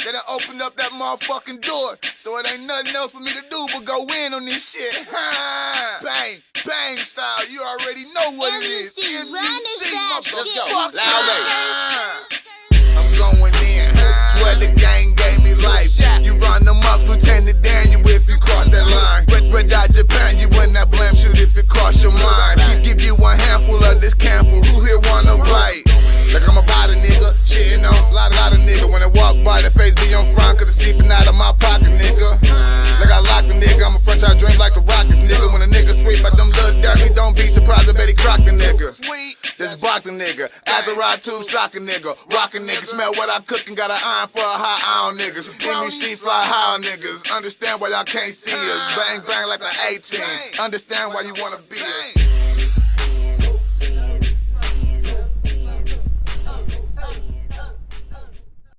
They done opened up that motherfucking door. So it ain't nothing else for me to do but go in on this shit. Bang, bang style. You already know what it is. m.u.c. running that Let's shit. go. Loud bass. I'm going in. Swear the gang gave me life. You run them up, Lieutenant Daniel, if you cross that line. Red Dot Japan, you in that blam shoot if it cross your mind. Give you one handful of this canful. Who here wanna bite? Like I'm about a nigga, shitting on a lot of nigga. When I walk by, the face be on front, cause it's seeping out of my pocket, nigga. Like I lock a nigga, I'm a franchise dream like the Rockets, nigga. When a nigga sweet by them little dirty, don't be surprised, I bet he crock the nigga. Sweet, this block the nigga. After ride tube sock a nigga. Rock a nigga, smell what I cook and got an iron for a hot iron niggas. m.u.c. fly high on niggas. Understand why y'all can't see us. Bang bang like an 18. Understand why you wanna be us.